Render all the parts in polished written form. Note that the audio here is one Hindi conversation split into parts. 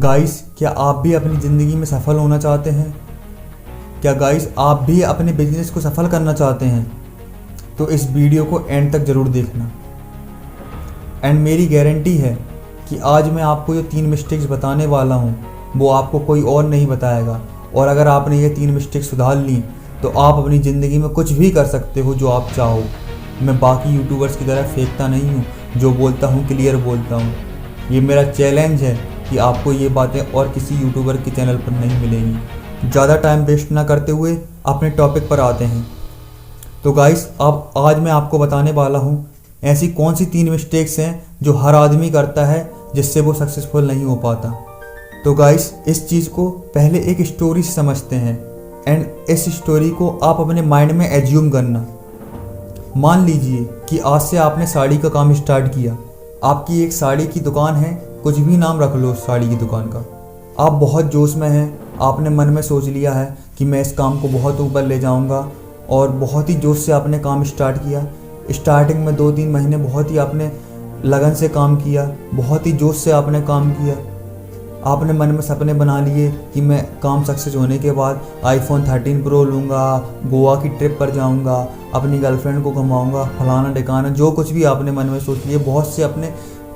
गाइस, क्या आप भी अपनी ज़िंदगी में सफल होना चाहते हैं? क्या गाइस आप भी अपने बिजनेस को सफल करना चाहते हैं? तो इस वीडियो को एंड तक ज़रूर देखना। एंड मेरी गारंटी है कि आज मैं आपको जो 3 मिस्टेक्स बताने वाला हूँ वो आपको कोई और नहीं बताएगा। और अगर आपने ये 3 मिस्टेक्स सुधार ली तो आप अपनी ज़िंदगी में कुछ भी कर सकते हो जो आप चाहो। मैं बाकी यूट्यूबर्स की तरह फेंकता नहीं हूँ, जो बोलता हूँ क्लियर बोलता हूँ। ये मेरा चैलेंज है कि आपको ये बातें और किसी यूट्यूबर के चैनल पर नहीं मिलेंगी। ज़्यादा टाइम वेस्ट ना करते हुए अपने टॉपिक पर आते हैं। तो गाइस, अब आज मैं आपको बताने वाला हूँ ऐसी कौन सी 3 मिस्टेक्स हैं जो हर आदमी करता है जिससे वो सक्सेसफुल नहीं हो पाता। तो गाइस, इस चीज़ को पहले एक स्टोरी से समझते हैं एंड इस स्टोरी को आप अपने माइंड में एज्यूम करना। मान लीजिए कि आज से आपने साड़ी का काम स्टार्ट किया। आपकी एक साड़ी की दुकान है, कुछ भी नाम रख लो उस साड़ी की दुकान का। आप बहुत जोश में हैं, आपने मन में सोच लिया है कि मैं इस काम को बहुत ऊपर ले जाऊंगा और बहुत ही जोश से आपने काम स्टार्ट किया। स्टार्टिंग में 2-3 महीने बहुत ही आपने लगन से काम किया, बहुत ही जोश से आपने काम किया। आपने मन में सपने बना लिए कि मैं काम सक्सेस होने के बाद iPhone 13 Pro लूँगा, गोवा की ट्रिप पर जाऊँगा, अपनी गर्लफ्रेंड को घुमाऊँगा, फलाना ढिकाना, जो कुछ भी आपने मन में सोच लिए। बहुत से अपने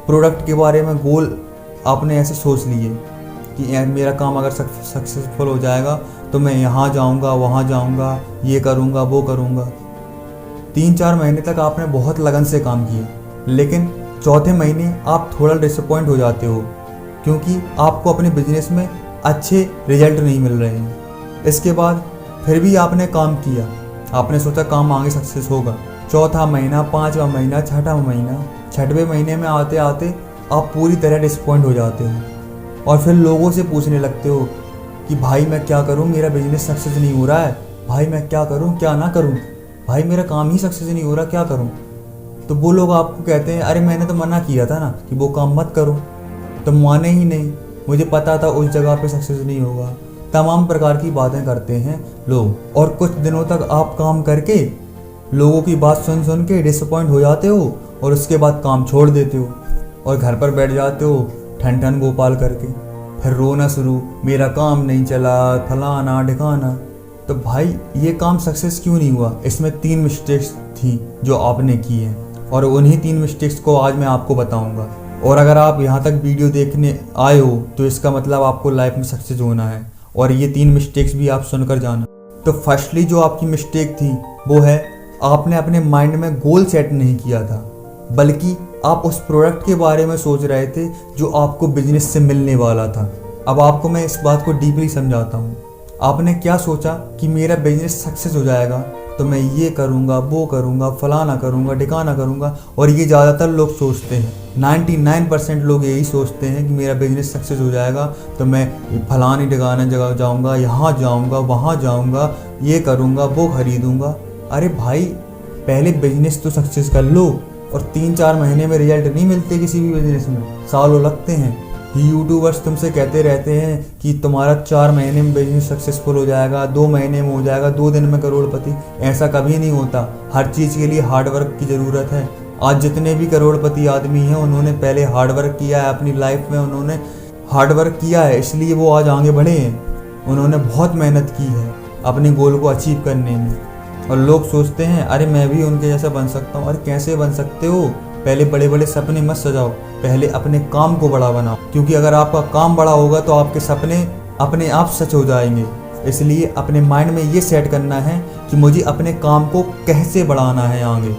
प्रोडक्ट के बारे में गोल आपने ऐसे सोच लिए कि मेरा काम अगर सक्सेसफुल हो जाएगा तो मैं यहाँ जाऊँगा, वहाँ जाऊँगा, ये करूँगा, वो करूँगा। 3-4 महीने तक आपने बहुत लगन से काम किया, लेकिन चौथे महीने आप थोड़ा डिसअपॉइंट हो जाते हो क्योंकि आपको अपने बिजनेस में अच्छे रिजल्ट नहीं मिल रहे हैं। इसके बाद फिर भी आपने काम किया, आपने सोचा काम आगे सक्सेस होगा। चौथा महीना, 5वां महीना, 6वां महीना, 6वें महीने में आते आते आप पूरी तरह डिसअपॉइंट हो जाते हो और फिर लोगों से पूछने लगते हो कि भाई मैं क्या करूं, मेरा बिजनेस सक्सेस नहीं हो रहा है। भाई मैं क्या करूं, क्या ना करूं, भाई मेरा काम ही सक्सेस नहीं हो रहा, क्या करूं। तो वो लोग आपको कहते हैं अरे मैंने तो मना किया था ना कि वो काम मत करो, तो माने ही नहीं, मुझे पता था उस जगह पे सक्सेस नहीं होगा। तमाम प्रकार की बातें करते हैं लोग और कुछ दिनों तक आप काम करके लोगों की बात सुन सुन के डिसअपॉइंट हो जाते हो और उसके बाद काम छोड़ देते हो और घर पर बैठ जाते हो ठन ठन गोपाल करके। फिर रोना शुरू, मेरा काम नहीं चला, फलाना ढिकाना। तो भाई ये काम सक्सेस क्यों नहीं हुआ? इसमें 3 मिस्टेक्स थी जो आपने की हैं और उन्हीं 3 मिस्टेक्स को आज मैं आपको बताऊंगा। और अगर आप यहाँ तक वीडियो देखने आए हो तो इसका मतलब आपको लाइफ में सक्सेस होना है और ये 3 मिस्टेक्स भी आप सुनकर जाना। तो फर्स्टली जो आपकी मिस्टेक थी वो है आपने अपने माइंड में गोल सेट नहीं किया था, बल्कि आप उस प्रोडक्ट के बारे में सोच रहे थे जो आपको बिजनेस से मिलने वाला था। अब आपको मैं इस बात को डीपली समझाता हूँ। आपने क्या सोचा कि मेरा बिजनेस सक्सेस हो जाएगा तो मैं ये करूँगा, वो करूँगा, फलाना करूँगा, ढिकाना करूँगा। और ये ज़्यादातर लोग सोचते हैं, 99% लोग यही सोचते हैं कि मेरा बिजनेस सक्सेस हो जाएगा तो मैं फलानी ढिकाना जगह जाऊँगा, यहाँ जाऊँगा, वहाँ जाऊँगा, ये करूँगा, वो खरीदूँगा। अरे भाई पहले बिजनेस तो सक्सेस कर लो। और 3-4 महीने में रिजल्ट नहीं मिलते किसी भी बिजनेस में, सालों लगते हैं। यूट्यूबर्स तुमसे कहते रहते हैं कि तुम्हारा 4 महीने में बिजनेस सक्सेसफुल हो जाएगा, 2 महीने में हो जाएगा, 2 दिन में करोड़पति। ऐसा कभी नहीं होता। हर चीज़ के लिए हार्डवर्क की ज़रूरत है। आज जितने भी करोड़पति आदमी हैं उन्होंने पहले हार्डवर्क किया है, अपनी लाइफ में उन्होंने हार्डवर्क किया है, इसलिए वो आज आगे बढ़े हैं। उन्होंने बहुत मेहनत की है अपने गोल को अचीव करने में। और लोग सोचते हैं अरे मैं भी उनके जैसा बन सकता हूँ। अरे कैसे बन सकते हो? पहले बड़े बड़े सपने मत सजाओ, पहले अपने काम को बड़ा बनाओ, क्योंकि अगर आपका काम बड़ा होगा तो आपके सपने अपने आप सच हो जाएंगे। इसलिए अपने माइंड में ये सेट करना है कि मुझे अपने काम को कैसे बढ़ाना है आगे,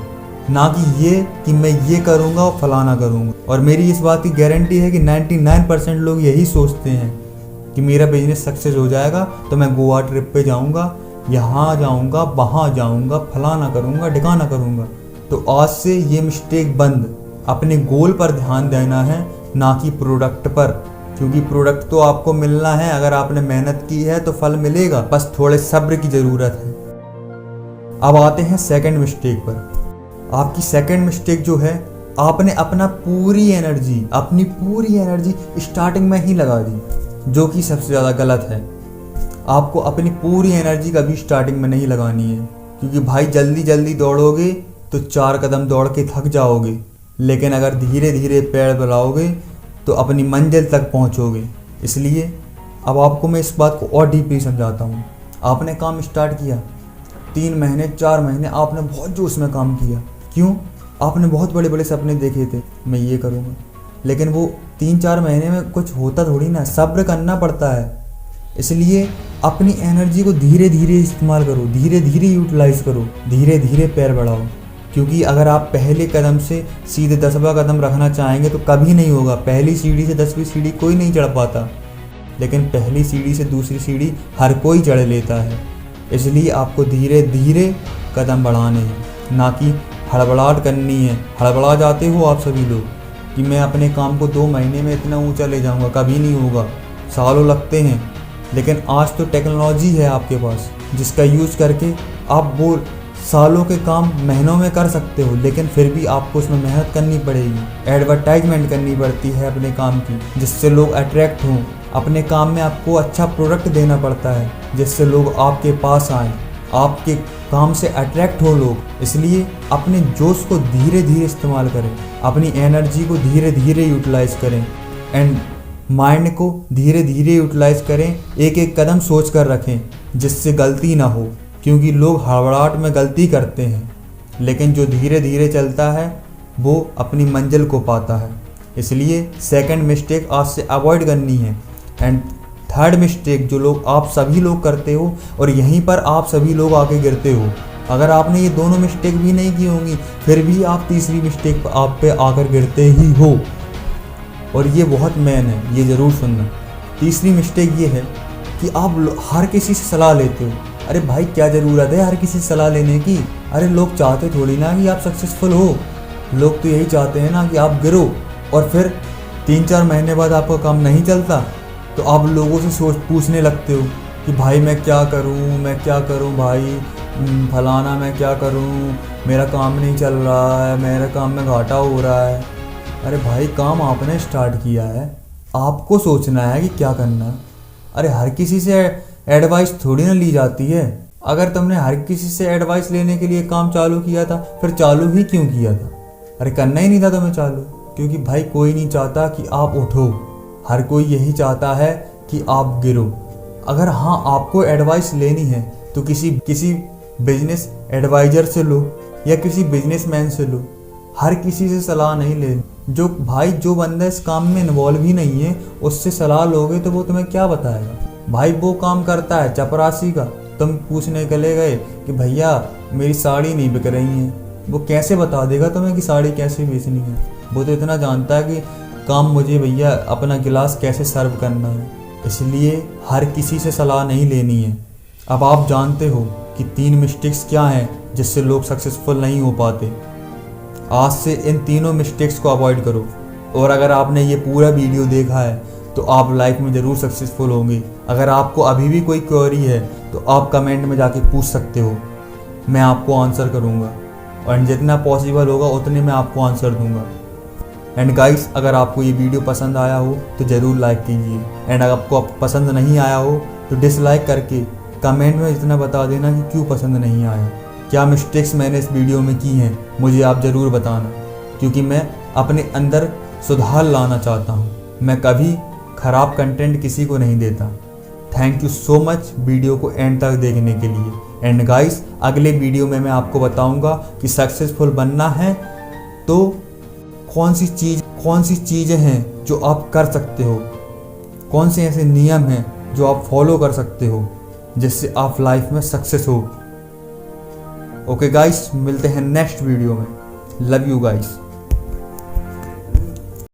ना कि ये कि मैं ये करूँगा और फलाना करूँगा। और मेरी इस बात की गारंटी है कि 99% लोग यही सोचते हैं कि मेरा बिजनेस सक्सेस हो जाएगा तो मैं गोवा ट्रिप पे जाऊँगा, यहाँ जाऊँगा, वहाँ जाऊँगा, फलाना करूँगा, ढिकाना करूँगा। तो आज से ये मिस्टेक बंद। अपने गोल पर ध्यान देना है, ना कि प्रोडक्ट पर, क्योंकि प्रोडक्ट तो आपको मिलना है। अगर आपने मेहनत की है तो फल मिलेगा, बस थोड़े सब्र की ज़रूरत है। अब आते हैं सेकंड मिस्टेक पर। आपकी सेकंड मिस्टेक जो है, आपने अपनी पूरी एनर्जी स्टार्टिंग में ही लगा दी, जो कि सबसे ज़्यादा गलत है। आपको अपनी पूरी एनर्जी कभी स्टार्टिंग में नहीं लगानी है, क्योंकि भाई जल्दी जल्दी दौड़ोगे तो 4 कदम दौड़ के थक जाओगे, लेकिन अगर धीरे धीरे पैर बढ़ाओगे तो अपनी मंजिल तक पहुंचोगे। इसलिए अब आपको मैं इस बात को और डीपली समझाता हूँ। आपने काम स्टार्ट किया, 3 महीने 4 महीने आपने बहुत जोश में काम किया। क्यों? आपने बहुत बड़े बड़े सपने देखे थे, मैं ये करूँगा, लेकिन वो 3-4 महीने में कुछ होता थोड़ी ना, सब्र करना पड़ता है। इसलिए अपनी एनर्जी को धीरे धीरे इस्तेमाल करो, धीरे धीरे यूटिलाइज करो, धीरे धीरे पैर बढ़ाओ। क्योंकि अगर आप पहले कदम से सीधे 10वां कदम रखना चाहेंगे तो कभी नहीं होगा। पहली सीढ़ी से 10वीं सीढ़ी कोई नहीं चढ़ पाता, लेकिन पहली सीढ़ी से दूसरी सीढ़ी हर कोई चढ़ लेता है। इसलिए आपको धीरे धीरे कदम बढ़ाने हैं, ना कि हड़बड़ाहट करनी है। हड़बड़ा जाते हो आप सभी लोग कि मैं अपने काम को 2 महीने में इतना ऊंचा ले जाऊंगा, कभी नहीं होगा, सालों लगते हैं। लेकिन आज तो टेक्नोलॉजी है आपके पास, जिसका यूज़ करके आप वो सालों के काम महीनों में कर सकते हो। लेकिन फिर भी आपको उसमें मेहनत करनी पड़ेगी, एडवर्टाइजमेंट करनी पड़ती है अपने काम की, जिससे लोग अट्रैक्ट हों। अपने काम में आपको अच्छा प्रोडक्ट देना पड़ता है, जिससे लोग आपके पास आएँ, आपके काम से अट्रैक्ट हो लोग। इसलिए अपने जोश को धीरे धीरे इस्तेमाल करें, अपनी एनर्जी को धीरे धीरे यूटिलाइज करें एंड माइंड को धीरे धीरे यूटिलाइज करें। एक एक कदम सोच कर रखें जिससे गलती ना हो, क्योंकि लोग हड़बड़ाहट में गलती करते हैं, लेकिन जो धीरे धीरे चलता है वो अपनी मंजिल को पाता है। इसलिए सेकंड मिस्टेक आज से अवॉइड करनी है। एंड थर्ड मिस्टेक जो लोग आप सभी लोग करते हो, और यहीं पर आप सभी लोग आके गिरते हो। अगर आपने ये दोनों मिस्टेक भी नहीं की होंगी, फिर भी आप तीसरी मिस्टेक आप पे आकर गिरते ही हो, और ये बहुत मेन है, ये ज़रूर सुनना। तीसरी मिस्टेक ये है कि आप हर किसी से सलाह लेते हो। अरे भाई, क्या ज़रूरत है हर किसी से सलाह लेने की? अरे लोग चाहते थोड़ी ना कि आप सक्सेसफुल हो, लोग तो यही चाहते हैं ना कि आप गिरो, और फिर 3-4 महीने बाद आपका काम नहीं चलता तो आप लोगों से पूछने लगते हो कि भाई मैं क्या करूं भाई, फलाना मैं क्या करूं, मेरा काम नहीं चल रहा है, मेरे काम में घाटा हो रहा है। अरे भाई, काम आपने स्टार्ट किया है, आपको सोचना है कि क्या करना है। अरे हर किसी से एडवाइस थोड़ी ना ली जाती है। अगर तुमने हर किसी से एडवाइस लेने के लिए काम चालू किया था, फिर चालू ही क्यों किया था? अरे करना ही नहीं था तुम्हें चालू, क्योंकि भाई कोई नहीं चाहता कि आप उठो, हर कोई यही चाहता है कि आप गिरो। अगर हाँ आपको एडवाइस लेनी है तो किसी बिजनेस एडवाइजर से लो या किसी बिजनेसमैन से लो, हर किसी से सलाह नहीं ले। जो बंदा इस काम में इन्वॉल्व ही नहीं है, उससे सलाह लोगे तो वो तुम्हें क्या बताएगा? भाई वो काम करता है चपरासी का, तुम पूछने चले गए कि भैया मेरी साड़ी नहीं बिक रही है, वो कैसे बता देगा तुम्हें कि साड़ी कैसे बेचनी है? वो तो इतना जानता है कि काम मुझे भैया अपना गिलास कैसे सर्व करना है। इसलिए हर किसी से सलाह नहीं लेनी है। अब आप जानते हो कि 3 मिस्टेक्स क्या हैं जिससे लोग सक्सेसफुल नहीं हो पाते। आज से इन तीनों मिस्टेक्स को अवॉइड करो, और अगर आपने ये पूरा वीडियो देखा है तो आप लाइफ में ज़रूर सक्सेसफुल होंगे। अगर आपको अभी भी कोई क्वेरी है तो आप कमेंट में जाके पूछ सकते हो, मैं आपको आंसर करूँगा, और जितना पॉसिबल होगा उतने मैं आपको आंसर दूँगा। एंड गाइस, अगर आपको ये वीडियो पसंद आया हो तो ज़रूर लाइक कीजिए, एंड अगर आपको पसंद नहीं आया हो तो डिसलाइक करके कमेंट में इतना बता देना कि क्यों पसंद नहीं आया। क्या मिस्टेक्स मैंने इस वीडियो में की हैं मुझे आप ज़रूर बताना, क्योंकि मैं अपने अंदर सुधार लाना चाहता हूँ। मैं कभी ख़राब कंटेंट किसी को नहीं देता। Thank you so much video को एंड तक देखने के लिए। एंड गाइस, अगले वीडियो में मैं आपको बताऊंगा कि सक्सेसफुल बनना है तो कौन सी चीज़ें हैं जो आप कर सकते हो, कौन से ऐसे नियम हैं जो आप फॉलो कर सकते हो जिससे आप लाइफ में सक्सेस हो। ओके गाइस, मिलते हैं नेक्स्ट वीडियो में। Love you guys.